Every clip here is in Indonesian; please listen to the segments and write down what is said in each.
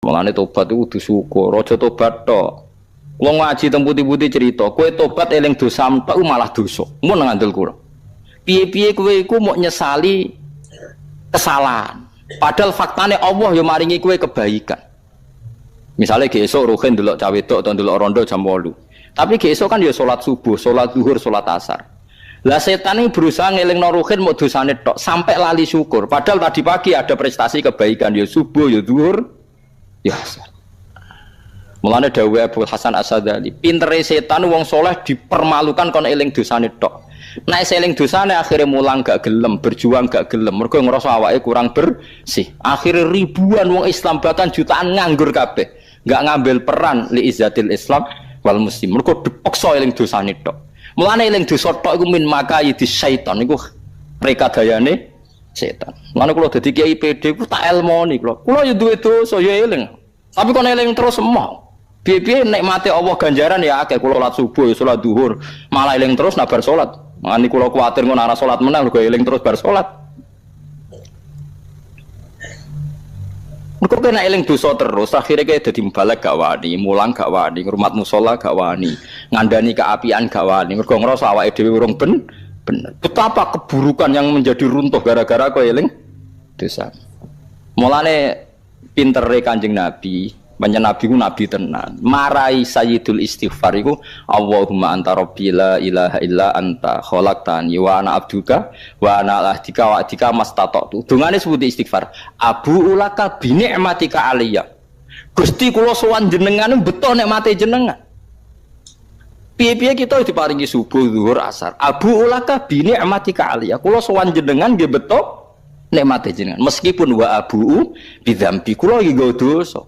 Mulane tobat itu kudu syukur, aja tobat tok. Wong ngaji teng putih-putih cerita, kowe tobat eling dosa tok malah dosa. Mun ngandel kula. Piye-piye kowe iku mau nyesali kesalahan. Padahal faktane Allah ya maringi kowe kebaikan. Misalnya besok ruhin delok cawe tok atau delok rondo jam 8. Tapi besok kan ya salat subuh, salat zuhur, salat asar. Lah setan ini berusaha ngelingno ruhin mau dosane tok sampai lali syukur. Padahal tadi pagi ada prestasi kebaikan ya subuh ya zuhur ya asar. Mulane dawuh Abu Hasan Asyadzali, pintere setan wong soleh dipermalukan kon eling dosane tok. Nek eling dosane akhirnya mulang gak gelem, berjuang gak gelem, mergo ngrasa awake kurang bersih. Akhirnya ribuan wong Islam bahkan jutaan nganggur kabeh, gak ngambil peran li izzatil Islam wal muslim. Mergo dipaksa eling dosane tok. Mulane eling dosa tok iku min makaidis syaitan iku rekadayane setan. Mulane kula dadi kiai PD ku tak elmoni kula. Kula ya duwe dosa ya eling. Tapi kon eling terus semua. Piye-piye nikmate Allah ganjaran ya akeh kula salat subuh ya salat zuhur malah eling terus nak bar salat. Mangane kula kuwatir ngono ana salat menang kok eling terus bar salat. Mergo kena eling dosa terus akhirnya kayak dadi mbalek gak wani, mulang gak wani, ngrumat musala gak wani, ngandani keapian gak wani. Mergo ngrasa awake dhewe urung bener. Betapa keburukan yang menjadi runtuh gara-gara kok eling dosa. Mulane pintere Kanjeng Nabi banyak nabi ku nabi tenan marai sayyidul istighfar iku Allahumma anta rabbi la ilaha illa anta khalaqtani wa ana abduka wa ana ahdika wa adika mastata'tu. Dungane sebut istighfar abu ulaka bi ni'matika alayya. Gusti kula sowan jenengan beto nikmate jenengan. Piye-piye kita diparingi subuh zuhur asar abu ulaka bi ni'matika alayya. Kula sowan jenengan nggih beto nikmate jenengan meskipun wa abu bi dzambi kula iki nggo dosa.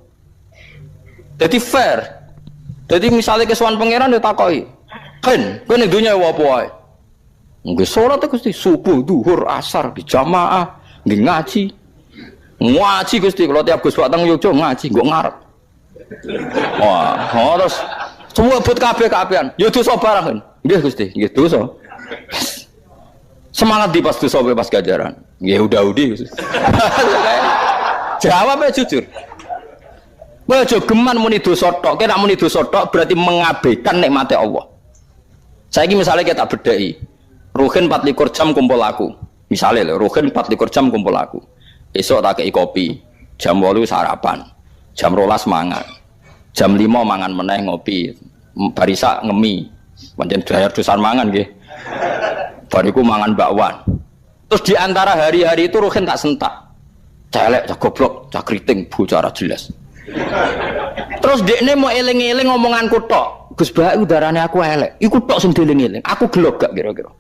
Jadi fair. Jadi misalnya kesuwan pangeran dia takoki, "Kan, kowe ning dunya apa wae?" Nggih salat Gusti, subuh, zuhur, asar berjamaah, nggih ngaji. Ngaji Gusti, kalau tiap Gus Pak teng Yogya ngaji, nggo ngarep. Wah, terus semua buat kabeh-kabehan. Ya dosa barang kan. Nggih Gusti, nggih dosa. Semangat di pas dosa pas ganjaran. Nggih udah-udi Gusti. Jawabnya jujur. Ojo geman muni dosa tok, kira muni dosa tok berarti mengabaikan nikmate Allah. Saiki misalnya kita bedheki. Ruhin 24 jam kumpul aku. Misalnya lho, Ruhin 24 jam kumpul aku. Esok tak kei kopi, jam 8 sarapan, jam 12 mangan. Jam 5 mangan meneh ngopi. Barisa ngemi. Pancen bayar dosan mangan nggih. Bariku mangan bakwan. Terus di antara hari-hari itu Ruhin tak sentak. Celek, cak goblok, cak kriting, bocah jelas. Terus dekne mau eling-eling ngomonganku tok. Gus Bak udarane aku elek. Iku tok sing dieling-eling. Aku gelok gak kira-kira.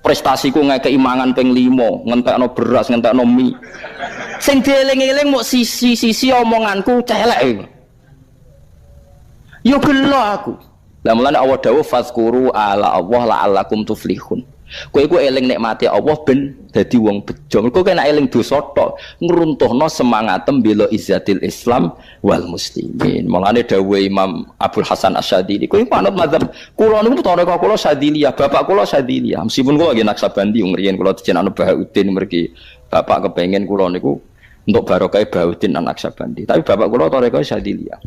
Prestasiku ngekeki mangan ping 5, ngentekno beras, ngentekno mie. Sing dieling-eling mau sisi-sisi omonganku celek. Yo gelok aku. Lah mulane Allah dawuh fazkuru ala Allah la'allakum tuflihun. Kowe iku eling nikmate Allah ben dadi wong bejo. Mergo kena eling dosa tok ngruntuhno semangatem bela izzatil Islam wal muslimin. Mulane dawuh Imam Abdul Hasan Asyadzili, kowe panut mazhab kula niku toreko kula Syadziliyah, bapak kula Syadziliyah. Meskipun kula nggih Naksabandi ngriyen kula dijenengno Bahauddin mergi bapak kepengin kula niku untuk barokah Bahauddin Naksabandi. Tapi bapak kula toreko Syadziliyah.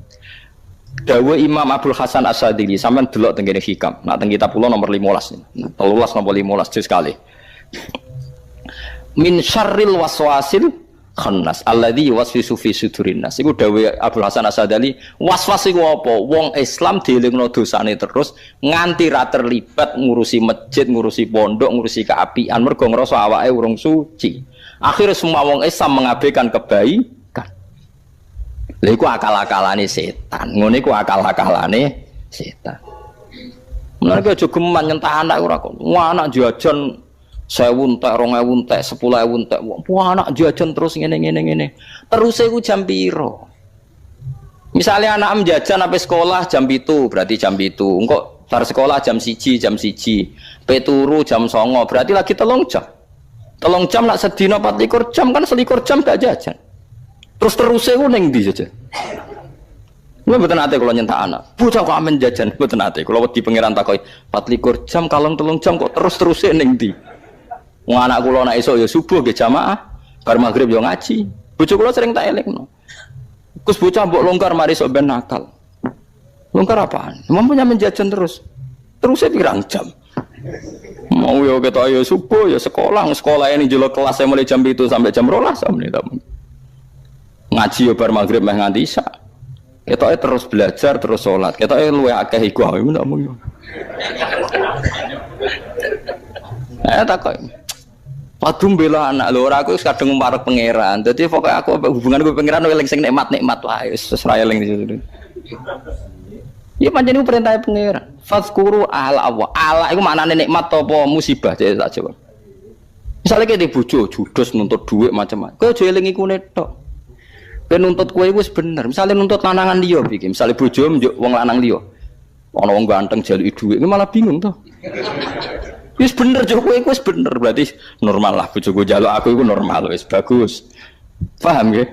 Dawuh Imam Abdul Hasan Asyadzili sampean delok teng kene hikam. Nak teng kitab kula nomor 15. 13 nomor 15 juz kali. Min syarril waswasil khannas alladzi yuwaswisu fi sudurin nas. Iku dawuh Abdul Hasan Asyadzili, waswas iku apa? Wong Islam dielingno dosane terus nganti ra terlibat ngurusi masjid, ngurusi pondok, ngurusi keapian mergo ngrasa awake urung suci. Akhirnya semua wong Islam mengabaikan kebaikan. Lha iku akal-akalane setan. Ngono iku akal-akalane setan. Mulane aja geman nyentak anak ora kok. Wah anak jajan 1000 entek, 2000 entek, 10000 entek. Wah anak jajan terus ngene. Terus iku jam piro? Misalnya anak jajan sampai sekolah jam 7, berarti jam 7. Engko bar sekolah jam 1, pe turu jam 09, berarti lagi 3 jam. 3 jam nak sedina 24 jam kan 21 jam gak jajan. Terus saya ning ndi saja. Gue mboten ate kula nyentak anak. Bocah kok amen jajan mboten ate. Kula wedi pangeran takoki 24 jam kalong 3 jam kok terus ning ndi. Wong anak kula nek esuk ya subuh nggih jamaah, bar magrib ya ngaji. Bojo kula sering tak elingno. Terus bocah mbok longgar mari sok ben nakal. Longgar apaan? Mampunya menjajan terus. Terusnya pirang jam. Mau yo ketok yo subuh ya sekolah ini jelo kelas saya mulai jam 7 sampai jam 12 menit. Ngaji yo bar magrib meh nganti isya. Ketoke terus belajar terus salat. Ketoke luwih akeh iku ae ndak mung. Takok. Padum bela anak lho ora aku wis kadung marek pangeran. Dadi pokoke aku hubungan gue pangeran eling sing nikmat-nikmat wae wis ora eling di situ. Ya pancen iku perintah pangeran. Fazkuru ala Allah. Ala iku maknane nikmat apa musibah cek tak jawab. Misale ki bojo judes nuntut dhuwit macam-macam. Kowe aja eling iku tok. Kowe nuntut kowe iku wis bener. Misale nuntut lanangan liya iki, misale bojo njuk wong lanang liya. Ana wong ganteng jaluki dhuwit, kowe malah bingung to. Wis bener jo kowe wis bener berarti normal lah bojoku njaluk aku iku normal wis bagus. Paham nggih?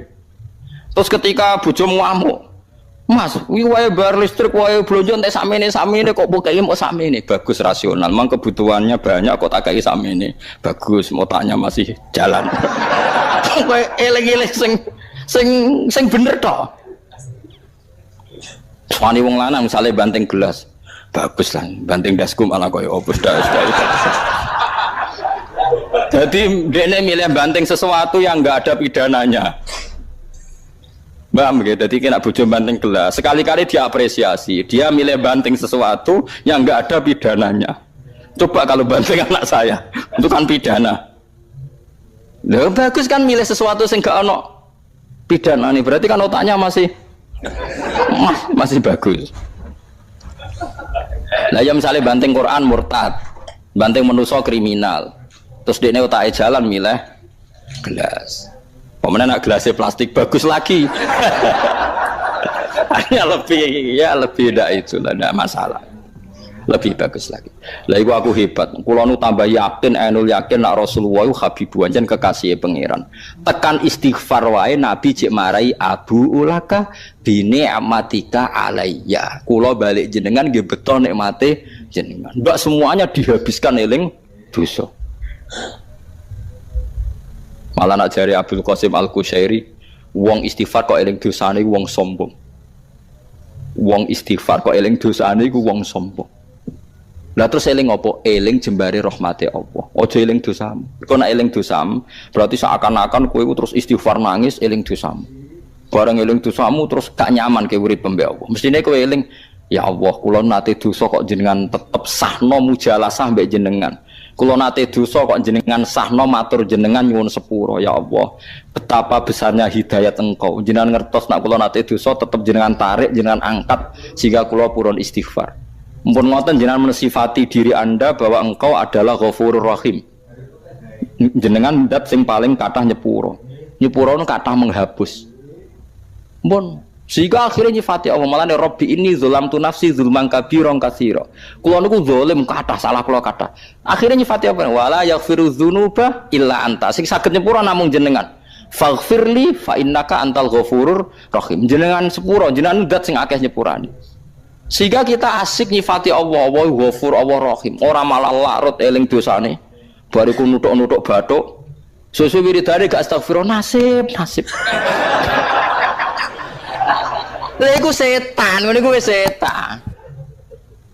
Terus ketika bojomu ngamuk, Mas, kuwi wae bar listrik wae blonjo entek sakmene kok pokoke mau sakmene bagus rasional. Mang kebutuhannya banyak kok tak kei sakmene. Bagus, motanya masih jalan. Kowe eling-eling sing bener to. Wani wong lanang misale banting gelas. Bagus lah, banting dasku malah koyo opus das. Jadi dene milih banting sesuatu yang enggak ada pidananya. Mbak, jadi kena bojo banting gelas. Sekali-kali diapresiasi. Dia milih banting sesuatu yang enggak ada pidananya. Coba kalau banting anak saya, itu kan pidana. Loh, bagus kan milih sesuatu yang enggak ono pidana nih. Berarti kan otaknya masih bagus. Lah ya misalnya banting Quran murtad, banting manusa kriminal. Terus dekne otake jalan milih gelas. Pemenang nak gelasnya plastik bagus lagi. Hanya lebih tidak itu lah, tidak masalah. Lebih bagus lagi. Lah iku aku hebat. Kula nu tambah yakin, ainul yakin nak Rasulullah habibu anjen kekasih pangeran. Tekan istighfar wae Nabi cek marai abu ulaka bini amatika alayya. Kula balik jenengan nggih beto nikmate jenengan. Mbak semuanya dihabiskan eling dosa. Malah nak jari Abdul Qasim Al-Qushairi, wong istighfar kok eling dosane wong sombong. Wong istighfar kok eling dosane iku wong sombong. Lah terus eling apa? Eling jembare rahmate Allah. Aja eling dosamu. Kok nek eling dosamu, berarti seakan-akan kowe terus istighfar nangis eling dosamu. Bareng eling dosamu terus gak nyaman ke urip pembe Allah. Mestine kowe eling, ya Allah, kula nate dosa kok jenengan tetep sahno mujalasah mbek jenengan. Kula nate dosa kok jenengan sahno matur jenengan nyuwun sepuro, ya Allah. Betapa besarnya hidayat Engkau. Jenengan ngertos nak kula nate dosa tetep jenengan tarik, jenengan angkat sehingga kula purun istighfar. Mumpun ngoten jenengan mensifati diri Anda bahwa Engkau adalah Ghafurur Rahim. Jenengan dat sing paling kathah nyepuro. Nyepuro nu kathah menghapus. Mumpun sehingga akhirnya nyifati Allah malah Rabbi ini zalamtu nafsi zulman kabiran katsira. Kula niku zalim kathah salah kula kathah. Akhirnya nyifati apa? Wala yaghfiru dzunuba illa anta. Sing saged nyepuro namung jenengan. Faghfirli fa innaka antal ghafurur rahim. Jenengan sepuro, jenengan dat sing akeh nyepurani. Sehingga kita asik nyifati Allah, Allah Ghafur, Allah Rahim. Ora malah larut eling dosane. Bariku nutuk-nutuk bathuk. Susu wiridane gak astagfirullah, nasib. Lha iku setan, ngene iku wis setan.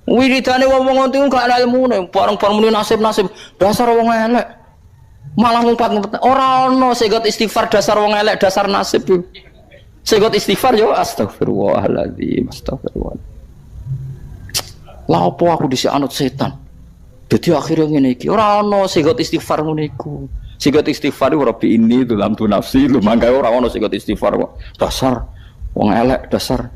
Wiridane wong ngono iku gak ana ilmune, bareng-bareng muni nasib. Dasar wong elek. Malah ngumpat-ngumpet. Ora ono segot istighfar dasar wong elek, dasar nasib. Segot istighfar yo astagfirullahaladzim, astagfirullah. Lah apa aku dhisik anut setan. Dadi akhirnya ngene iki. Ora ana sigot istighfar ngene iku. Sigot istighfar iku Rabbi ini dalam tu nafsi lu mangke ora ana sigot istighfar kok. Dasar wong elek dasar.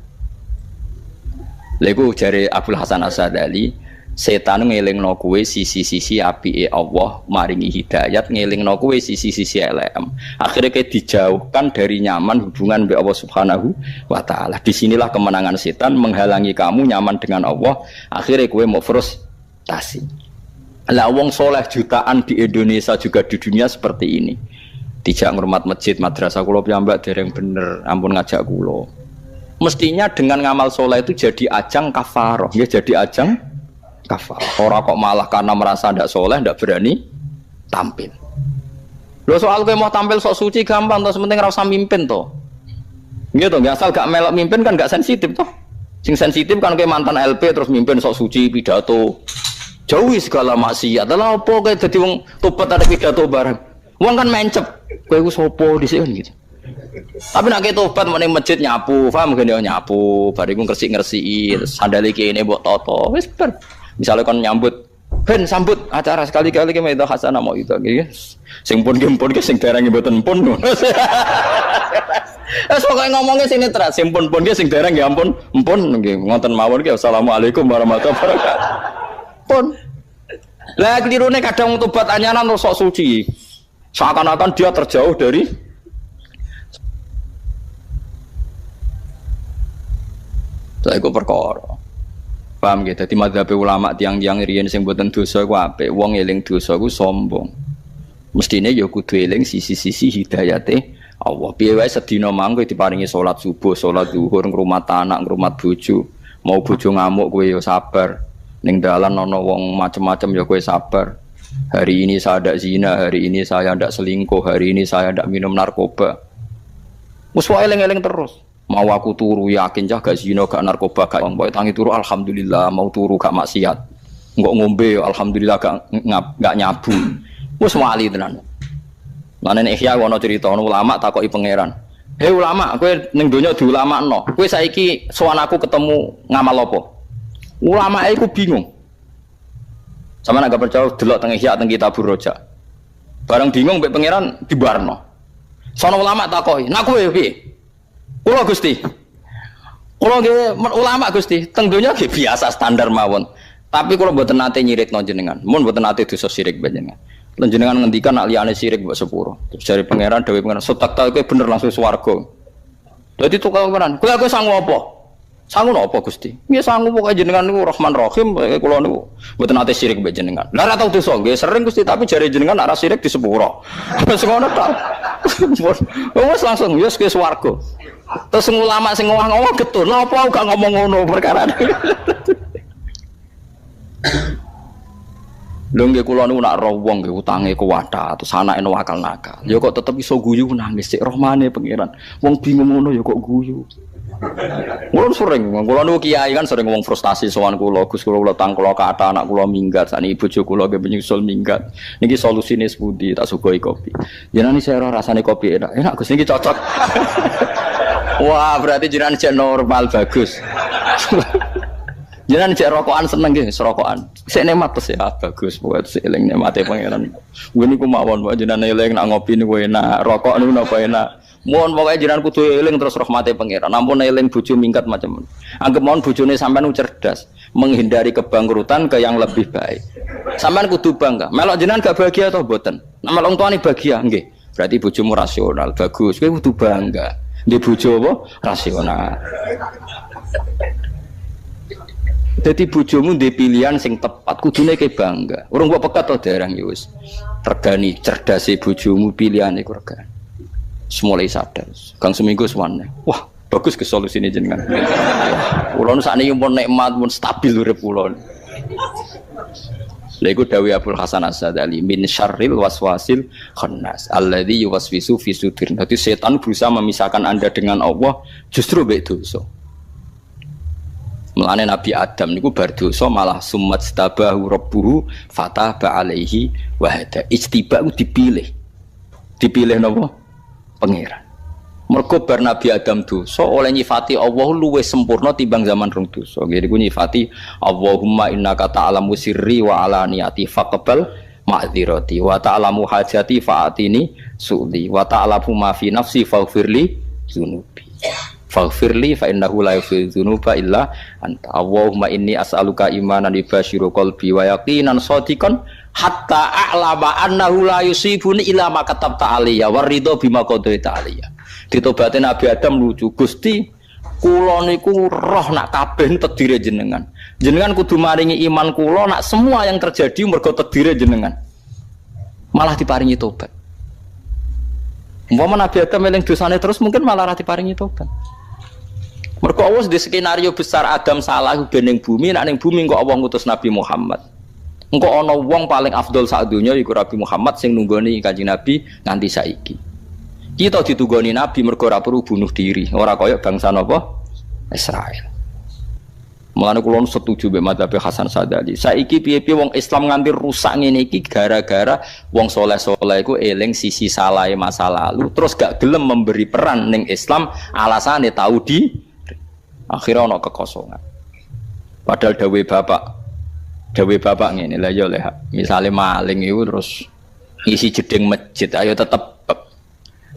Lha iku jare Abdul Hasan As-Sadali, setan ngelingno kowe sisi-sisi apike Allah maringi hidayat, ngelingno kowe sisi-sisi elek. Akhirnya kayak dijauhkan dari nyaman hubungan dengan Allah Subhanahu wa taala. Disinilah kemenangan setan menghalangi kamu nyaman dengan Allah. Akhirnya kowe mau frustasi. Lah wong soleh jutaan di Indonesia juga di dunia seperti ini. Tidak ngurmat masjid, madrasah kula piyambak dereng bener, ampun ngajak kula. Mestinya dengan ngamal soleh itu jadi ajang kafaroh, ya jadi ajang kafar. Orang kok malah karena merasa tidak soleh, tidak berani tampil. Lo soal gue mau tampil sok suci gampang, terus penting rasa mimpin toh. Nggih to, asal gak melok mimpin kan gak sensitif toh. Sing sensitif kan kayak mantan LP terus mimpin sok suci pidato. Jauhi segala maksiat. Lah opo kayak dadi wong tobat ada pidato bareng. Wong kan mencep. Kowe iku sapa dhisik kan gitu. Tapi nek tobat meneng masjid nyapu, paham gak ya nyapu, bariku ngresik-ngresiki, sandale kene mbok toto. Wis ber. Misale kon nyambut ben sambut acara sekali-kali ki itu hasanah mau itu gitu. Sing pun ki sing dereng mboten pun. Pokoke ngomongnya sini terat, sing pun ki sing dereng ya ampun, empun nggih ngoten mawon ki assalamualaikum warahmatullahi wabarakatuh. Pun. Lah klirune kadang tobat anyanan terus sok suci. Seakan-akan dia terjauh dari saya iku perkara. Paham gitu, jadi madzhab ulama tiang-tiang riyen sing mboten dosa iku apik, wong eling dosa iku sombong. Mestine ya kudu eling sisi-sisi hidayate Allah. Piye wae sedina mangko diparingi salat subuh, salat zuhur, ngrumat anak, ngrumat bojo. Mau bojo ngamuk kowe ya sabar. Ning dalan ana wong macem-macem ya kowe sabar. Hari ini saya ndak zina, hari ini saya ndak selingkuh, hari ini saya ndak minum narkoba. Wis wae eling-eling terus. Mau aku turu yakin cah gak zina gak narkoba gak wong tangi turu alhamdulillah mau turu gak maksiat engko ngombe alhamdulillah gak nyabu wis wali tenan. Lan nek Ihya ana cerita ulama takoki pangeran, "Hei ulama, kowe ning donya diulamakno. Kowe saiki sowan aku ketemu ngamal apa?" Ulama iku bingung. Sama agak percaya delok teng Ihya teng Kitabur Raja. Bareng bingung mbek pangeran dibarno. Sono ulama takoki, "Nak kowe piye?" Kula Gusti. Kula nggih ulama Gusti, teng donya nggih biasa standar mawon. Tapi kula mboten nate nyirikno jenengan. Mun mboten nate dosa syirik jenengan. Lan jenengan ngendikan nek liyane syirik mbok sepuro. Terus jare pangeran dawuh pangeran, "Setak ta kowe bener langsung swarga." Dadi tukang pangeran, "Kowe sangu apa?" "Sangu napa Gusti?" "Ya sangu pokoke jenengan niku Rahman Rahim, kula niku mboten nate syirik mbek jenengan." "Lah ora tau dosa nggih sering Gusti, tapi jare jenengan nek ora syirik di sepuro." Wis ngono ta. Wis langsung ya wis swarga. Terus ulama sing ngomong getun, lha apa gak ngomong ngono perkara. Lho nggih kula niku nak roh wong nggih utange kuwatha terus anake wakal nakal. Ya kok tetep iso guyu nangis sik rahmane pangeran. Wong bingung ngono ya kok guyu. Kula sering, kula niku kiai kan sering ngomong frustasi sowan kula, Gus kula utang kula kathah anak kula minggat, sakniki bojo kula nggih menyusul minggat. Niki solusine sepundi tak sugoi kopi. Jenengan saya ora rasane kopi enak. Enak Gus niki cocok. Wah, berarti jenengan jek normal bagus. Jenengan jek rokokan seneng nggih, rokokan. Sik nikmat terus ya bagus, pokoke sik eling nikmate pangeran. Kuwi niku mawon wae jenengan eling nak ngopi niku enak, rokok niku napa enak. Mohon pokoke jenengan kudu eling terus rahmate pangeran. Ampun eling bojo minggat macam. Anggap mohon bojone sampean cerdas, menghindari kebangkrutan ke yang lebih baik. Sampean kudu bangga. Melok jenengan gak bahagia atau mboten? Nah melok tuane bahagia nggih. Berarti bojomu rasional, bagus. Kowe kudu bangga. Di bojo apa? Rasional. Jadi bojomu di pilihan sing tepat, kudune ke bangga. Urung kok pekat to dereng ya wis. Regani cerdase bojomu pilihane iku regani. Semulai sadar. Kang seminggu suwane. Wah, bagus ke solusine jenengan. Kula sakniki pun nikmat, pun stabil urip kula. Lha iku dawuh Abdul Hasan As-Sadzali min syarril waswasil khannas alladzi yuwaswisu fi sudur. Dadi setan berusaha memisahkan Anda dengan Allah justru mbek dosa. Mulane Nabi Adam niku bar dosa malah summat stabahu rabbuhu fataba alaihi wa hada. Ijtiba ku dipilih. Dipilih napa? Pangeran. Mergo bar Nabi Adam dosa oleh nyifati Allah luwih sempurna timbang zaman rong dosa. Nggih niku nyifati Allahumma innaka ta'lamu sirri wa alaniyati faqbal ma'dzirati wa ta'lamu hajati fa'atini su'li wa ta'lamu ma fi nafsi faghfirli dzunubi. Faghfirli fa innahu la yaghfiru dzunuba illa anta. Allahumma inni as'aluka imanan yubashiru qalbi wa yaqinan shadiqan hatta a'lama annahu la yusibuni illa ma katabta alayya waridho bima qadaita alayya. Ditobatin Nabi Adam lucu, Gusti kula niku roh nak kabeh tedire jenengan. Jenengan kudu maringi iman kula nak semua yang terjadi mergo tedire jenengan. Malah diparingi tobat. Umpama Nabi Adam eling dosane terus mungkin malah ora diparingi tobat. Mergo Allah di skenario besar Adam salah ben ning bumi, nak ning bumi kok Allah ngutus Nabi Muhammad. Engko ana wong paling afdol sak donya iku Nabi Muhammad sing nunggoni Kanjeng Nabi nganti saiki. Kita ditugoni Nabi mergo ora perlu bunuh diri, ora kaya bangsa napa Israel. Mulane kula setuju mbek madzhab Hasan Sadali. Saiki piye-piye wong Islam nganti rusak ngene iki gara-gara wong saleh-saleh iku eling sisi salahe masa lalu, terus gak gelem memberi peran ning Islam, alasane tahu di akhirnya ana kekosongan. Padahal dawuh bapak ngene, lha ya leh, misale maling iku terus ngisi jeding masjid, ayo tetep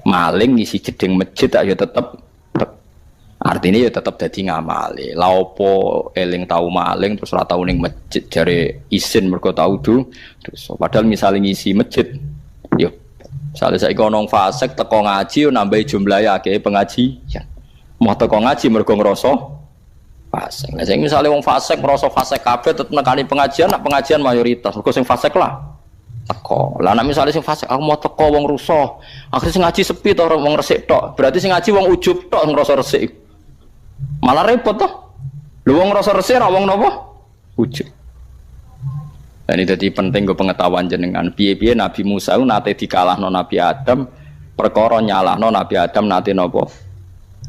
maling ngisi jeding masjid, ayo tetep artinya ya tetap dadi ngamali. La opo eling tau maling terus ora tau ning masjid jare isin mergo tau terus padahal misalnya ngisi masjid yo misale saiki ana wong fasik teko ngaji yo nambahi jumlahe akeh pengajian. Mau teko ngaji mergo ngrasa fasik. Lah saiki misale wong fasik ngrasa fasik kabeh tetep nekani pengajian, nak pengajian mayoritas mergo sing fasik lah teko. Lah nek misale sing fasik aku mau teko wong rusuh, akhirnya sing ngaji sepi to wong resik tok. Berarti sing ngaji wong ujub tok ngrasa resik. Malah repot toh. Lu wong rasa resik ra wong napa? Ujug. Nah, ini jadi penting go pengetahuan jenengan. Piye-piye Nabi Musa nate dikalahno Nabi Adam, perkara nyalahno Nabi Adam nate napa?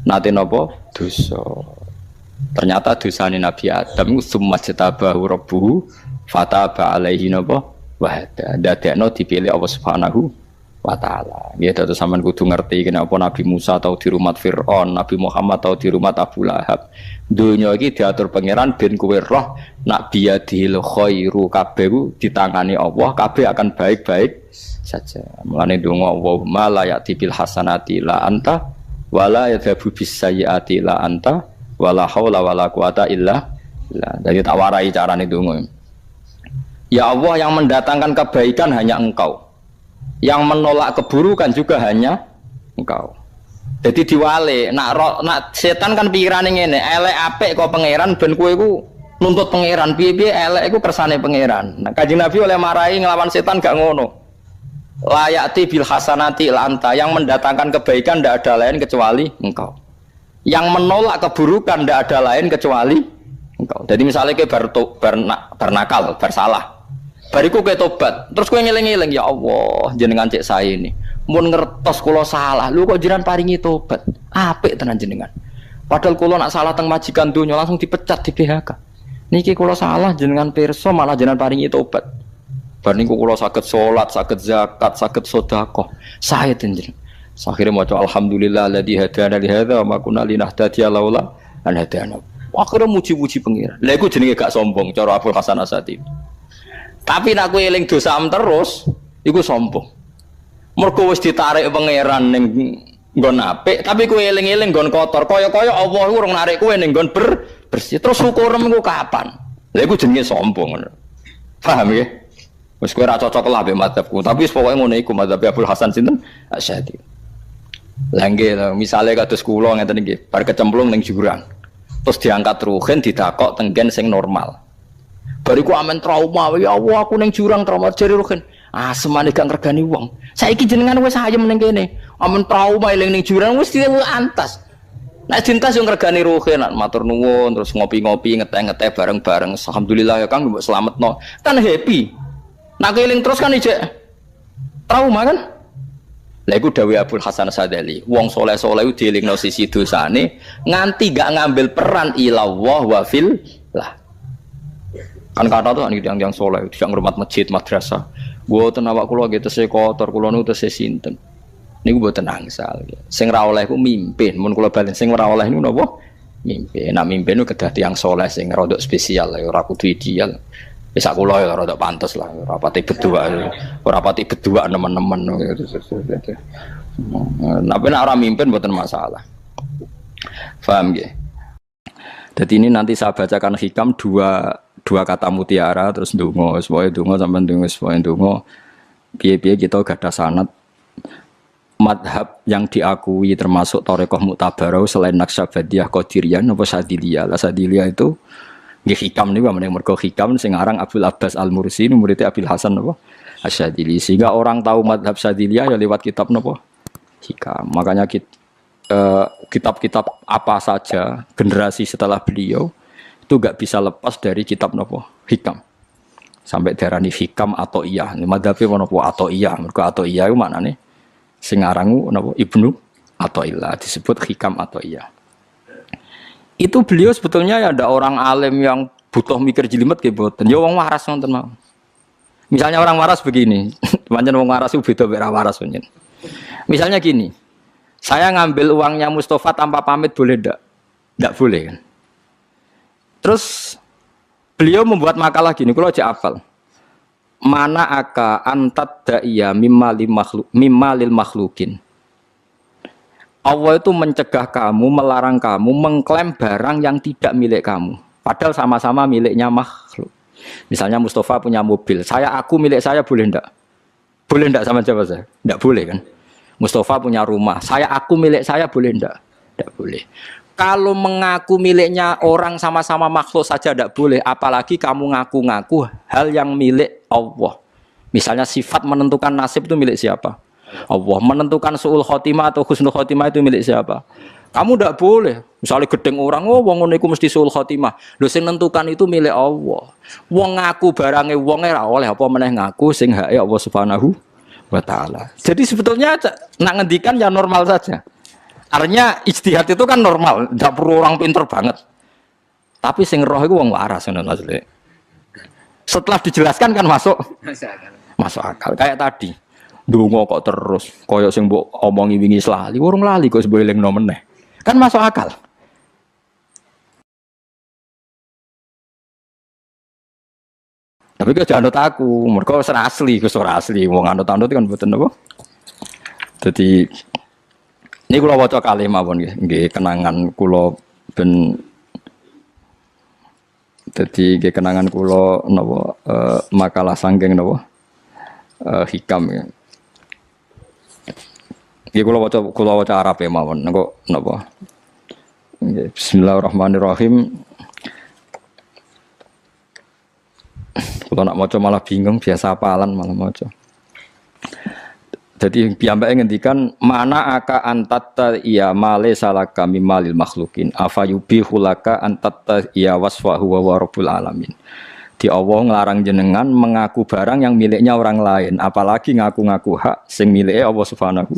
Nate napa? Dosa. Ternyata dosane Nabi Adam iku summa jatabahu rabbuhu fataba alaihi napa? Wa dadekno dipilih Allah Subhanahu wa ta'ala. Ya terus sampean kudu ngerti kenapa Nabi Musa tau di rumah Fir'aun, Nabi Muhammad tau di rumah Abu Lahab. Dunya iki diatur pangeran ben kowe roh nak biyadil khairu kabeh ditangani Allah, kabeh akan baik-baik saja. Mulane donga Allahumma la ya'ti bil hasanati la anta wala yadhabu bis sayyiati la anta wala haula wala quwata illa billah. Jadi tak warai carane donga. Ya Allah, yang mendatangkan kebaikan hanya Engkau. Yang menolak keburukan juga hanya Engkau. Jadi diwale, nak setan kan pikirane ngene, elek apik kok pangeran ben kowe iku nuntut pangeran, piye-piye elek iku kersane pangeran. Nah, Kanjeng Nabi oleh marahi nglawan setan gak ngono. Layati bil hasanati anta, yang mendatangkan kebaikan tidak ada lain kecuali Engkau. Yang menolak keburukan tidak ada lain kecuali Engkau. Jadi misalnya kowe bernakal, bersalah. Bariku kowe tobat, terus kowe ngeling-eling, ya Allah, jenengan cek saya ini. Mun ngertos kula salah, lu kok jenengan paringi tobat. Apik tenan jenengan. Padahal kula nak salah teng majikan donya langsung dipecat di PHK. Niki kula salah jenengan pirsa malah jenengan paringi tobat. Bar niku kula saged salat, saged zakat, saged sedekah. Saya jenengan. Akhire maca alhamdulillah alladzi hadana li hadza wa ma kunna linahtadiya laula an hadana. Akhire muji-muji pengira. Lha iku jenenge gak sombong cara Abdul Hasan Asadi. Tapi nek kowe eling dosa terus, iku sombong. Mergo wis ditarik pangeran ning nggon apik, tapi kowe eling-eling nggon kotor. Kaya-kaya Allah iku urung narik kowe ning nggon bersih. Terus syukurem iku kapan? Lha iku jenenge sombong ngono. Paham ya? Wis kowe ora cocok lah mbek madzhabku, tapi wis pokoke ngono iku madzhab Abdul Hasan sinten? Asy'ari. Lah nggih, misale kados kula ngeten nggih, bar kecemplung ning jurang. Terus diangkat ruhin didakok tenggen sing normal. Bariku amen trauma, ya Allah aku ning jurang trauma jare ruhin. Ah semane gak ngregani wong. Saiki jenengan wis ayem ning kene. Amen trauma eling ning jurang wis antas. Nek dintas yo ngregani ruhin, matur nuwun terus ngopi-ngopi ngeteh-ngeteh bareng-bareng. Alhamdulillah ya Kang mbok slametno. Kan happy. Nek eling terus kan ijek trauma kan? Lah iku dawuh Abdul Hasan Sadali. Wong saleh-saleh ku dielingno sisi dosane nganti gak ngambil peran ilallah wa fillah. Kan kata tuh yang soleh, tidak ngurmat masjid, madrasah. Buatan awak kulo gitu saya kotor, kulo nu saya sinten. Ini gue buatan angsal. Sing ra oleh ku mimpin, mun kulo balen sing ra oleh niku napa? Mimpin. Nah mimpin nu kedah tiyang soleh sing rodok spesial, ora kudu ideal. Wis aku lho ya rodok pantes lah, ora pati berdua nemen-nemen gitu. Tapi nek ora mimpin mboten masalah. Paham nggih? Jadi ini nanti saya bacakan hikam dua kata mutiara terus ndonga supaya ndonga sampean ndonga supaya ndonga piye-piye kita gadah sanad madhab yang diakui termasuk thariqah mu'tabarah selain Naqsyabandiyah Qadiriyah napa Sadiliyah. Lah Sadiliyah itu nggih hikam niku mergo hikam sing aran Abdul Abbas Al-Mursi muridé Abil Hasan napa Asy-Syadzili. Sehingga orang tahu madhab Sadiliyah ya lewat kitab napa hikam. Makanya kitab-kitab apa saja generasi setelah beliau itu gak bisa lepas dari kitab nopo hikam sampai darani hikam atau iya. Madhabe nopo atau iya, mergo atau iya itu maknane Sing arangu napa Ibnu Athaillah disebut hikam Athaillah. Itu beliau sebetulnya ya ada orang alim yang butuh mikir jelimet nggih mboten. Ya wong waras wonten mawon. Misalnya orang waras begini, pancen wong waras itu beda mek waras pancen. Misalnya gini, saya ngambil uangnya Mustafa tanpa pamit boleh ndak? Ndak boleh kan? Terus beliau membuat makalah gini, kalau aja hafal. Mana aka antat da'iya mimma lil makhlukin. Allah itu mencegah kamu, melarang kamu mengklaim barang yang tidak milik kamu. Padahal sama-sama miliknya makhluk. Misalnya Mustafa punya mobil, aku milik saya boleh ndak? Boleh ndak sama siapa saya? Ndak boleh kan? Mustafa punya rumah, aku milik saya boleh ndak? Ndak boleh. Kalau mengaku miliknya orang sama-sama makhluk saja tidak boleh, apalagi kamu ngaku-ngaku hal yang milik Allah. Misalnya sifat menentukan nasib itu milik siapa? Allah. Menentukan su'ul khotimah atau husnul khotimah itu milik siapa? Kamu tidak boleh. Misalnya gedeng orang, wong ngono iku mesti su'ul khotimah. Lho sing nentukan itu milik Allah. Wong ngaku barange wong ora oleh apa meneh ngaku sing hake Allah Subhanahu wa taala. Jadi sebetulnya nak ngendikan ya normal saja. Artinya ijtihad itu kan normal, tidak perlu orang pinter banget. Tapi sing roh itu wong waras ngono maksudnya. Setelah dijelaskan kan masuk akal. Kayak tadi. Ndonga kok terus kaya sing mbok omongi wingi lali, urung lali kok sebab elingno meneh. Kan masuk akal. Tapi kok jangan aku, mergo ora asli, ora asli. Wong anut-anut kan mboten apa. Dadi ini kula waca kalih mawon nggih kenangan kula ben dadi nggih kenangan kula napa makalah sanggeng napa hikam ya. Nggih kula waca Arabe mawon engko napa. Nggih bismillahirrahmanirrahim. Kula nak maca malah bingung, biasa hafalan malah maca. Jadi piyambake ngendikan mana aka antatta iya male salaka mimalil makhlukin afayubihu laka antatta iya wasfahu wa rabbul alamin. Di Allah nglarang jenengan mengaku barang yang miliknya orang lain, apalagi ngaku-ngaku hak sing milike Allah Subhanahu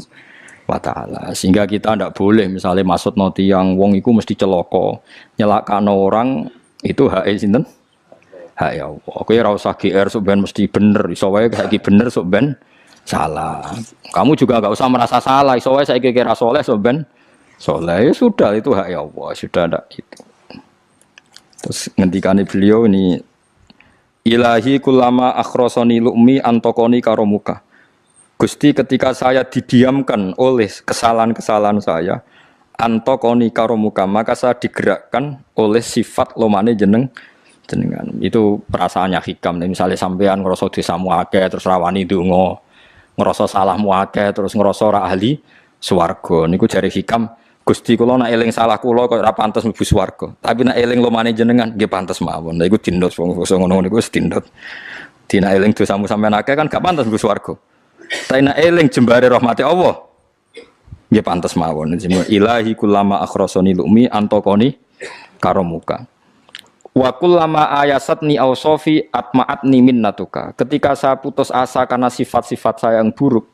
wa taala. Sehingga kita ndak boleh misalnya maksudno tiyang wong iku mesti celaka, nyelakano orang itu hak sinten? Hak ya Allah. Kowe ora usah GR sok ben mesti bener, iso wae iki bener sok ben salah. Kamu juga enggak usah merasa salah. Soalnya saya kira soleh, soben soleh ya sudah itu hak ya Allah, sudah ada itu. Terus ngendikane beliau ini ilahi kulama akhrosoni lu'mi antokoni karomuka. Gusti ketika saya didiamkan oleh kesalahan-kesalahan saya antokoni karomuka maka saya digerakkan oleh sifat lomane jenengan. Itu perasaannya hikam. Misalnya sampean ngerasa dosamu akeh terus rawani donga. Ngerasa salahmu akeh terus ngerasa ora ahli swarga niku jare hikam Gusti kula nek eling salah kula kok ora pantes mlebu swarga tapi nek eling lumane jenengan nggih pantes mawon lha iku dindot wong ngono niku wis dindot dina eling dosamu sampean akeh kan gak pantes mlebu swarga tapi nek eling jembare rahmati Allah nggih pantes mawon ilahi kullama akhrasani lumi antokoni karomuka wa kullama ayasatni ausofi atma'atni minnatuka. Ketika saya putus asa karena sifat-sifat saya yang buruk,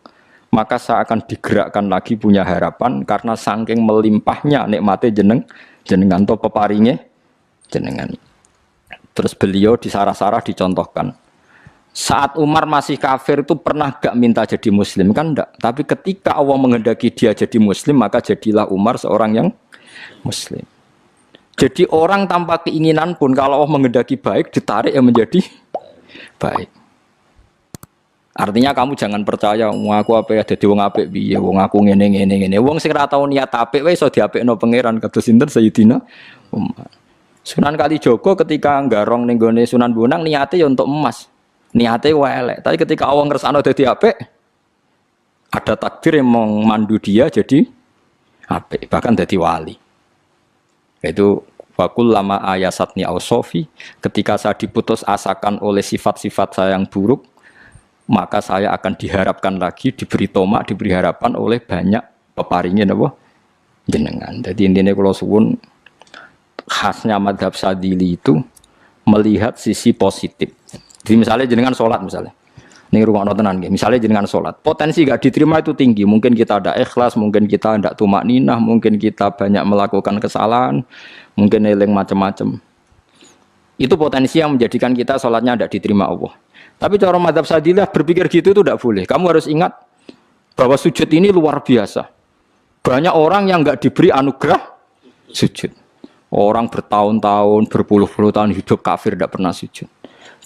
maka saya akan digerakkan lagi punya harapan karena saking melimpahnya nikmatnya jenengan to peparinge jenengan. Terus beliau di sarah-sarah dicontohkan. Saat Umar masih kafir itu pernah gak minta jadi muslim kan enggak, tapi ketika Allah menghendaki dia jadi muslim maka jadilah Umar seorang yang muslim. Jadi orang tanpa keinginan pun kalau Allah menghendaki baik ditarik yang menjadi baik. Artinya kamu jangan percaya wong aku apik dadi wong apik piye, wong aku ngene. Wong sing ora tau niat apik wae iso diapikno pangeran kados sinten Sayyidina Umar. Sunan Kalijaga ketika nggarong ning gone Sunan Bonang niate ya untuk emas. Niate wae elek, tapi ketika Allah ngersakno dadi apik ada takdir yang memandu dia jadi apik, bahkan dadi wali. Itu wakul lama ayasatni ausofi ketika saya diputus asakan oleh sifat-sifat saya yang buruk maka saya akan diharapkan lagi diberi tomak diberi harapan oleh banyak peparingin apa jenengan. Jadi intinya kalau suwun khasnya madhab Sadili itu melihat sisi positif. Jadi misalnya jenengan sholat misalnya Ning rungokno tenan nggih. Misale jenengan salat, potensi gak diterima itu tinggi. Mungkin kita ada ikhlas, mungkin kita ndak tumakninah, mungkin kita banyak melakukan kesalahan, mungkin eling macam-macam. Itu potensi yang menjadikan kita salatnya ndak diterima Allah. Tapi cara mazhab Sadilah berpikir gitu itu ndak boleh. Kamu harus ingat bahwa sujud ini luar biasa. Banyak orang yang nggak diberi anugerah sujud. Orang bertahun-tahun, berpuluh-puluh tahun hidup kafir tidak pernah sujud.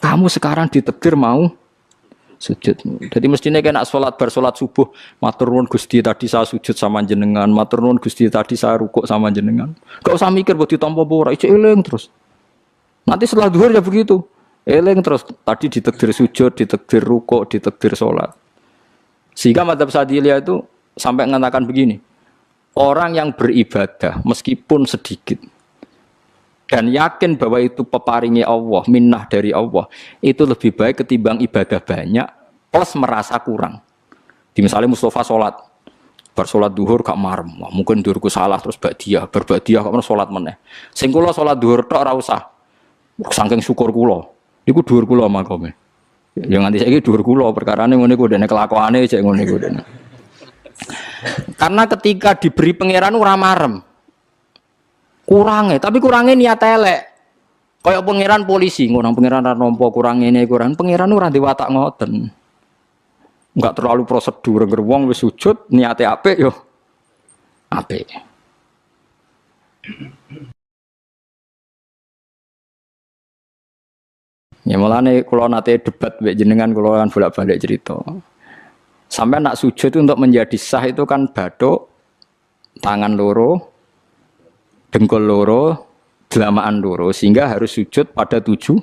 Kamu sekarang ditakdir mau sujud. Jadi mestinya kena sholat bersolat subuh, matur nuwun Gusti tadi saya sujud sama jenengan, matur nuwun Gusti tadi saya rukuk sama jenengan. Gak usah mikir buat ditampa ora, ijo eling terus. Nanti setelah zuhur ya begitu. Eling terus tadi ditakdir sujud, ditakdir rukuk, ditakdir sholat. Sehingga madzhab Sadiliyah itu sampai mengatakan begini. Orang yang beribadah meskipun sedikit dan yakin bahwa itu peparingnya Allah, minnah dari Allah, itu lebih baik ketimbang ibadah banyak plus merasa kurang. Di misalnya Mustafa sholat, bersolat duhur gak marem, mungkin duhurku salah terus berbadiah kok sholat meneh. Sing kula sholat duhur tok ora usah. Saking syukur kula, iku duhur kula makome. Ya nganti saiki duhur kula perkarane ngene iku dene kelakuane cek ngene iku dene. Karena ketika diberi pangeran ora marem. Kurangnya, tapi kurangnya niat elek. Kayak pangeran polisi, ngurang pangeran ra nampa kurang ngene kurang. Pangeran ora diwatak ngoten. Enggak terlalu prosedur ngger wong wis sujud niate apik yo apik. Ya mulane kula nate debat mbek jenengan kula kan bolak-balik cerita. Sampai nak sujud itu untuk menjadi sah itu kan bathuk, tangan loro, dengkul loro, delamaan loro, sehingga harus sujud pada 7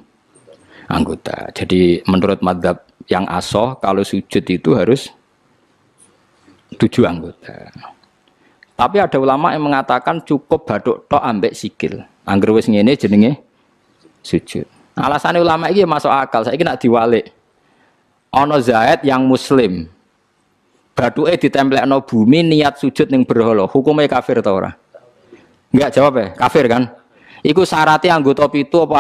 anggota. Jadi menurut madzhab yang asoh kalau sujud itu harus 7 anggota. Tapi ada ulama yang mengatakan cukup bathuk tok ambek sikil. Angger wis ngene jenenge sujud. Alasannya ulama ini masuk akal. Saiki nak diwalik. Ana Zaid yang muslim. Bathuke ditemplekno bumi niat sujud ning berhala. Hukumnya kafir ta ora? Enggak jawab ya, kafir kan? Iku syaratnya anggota 7 apa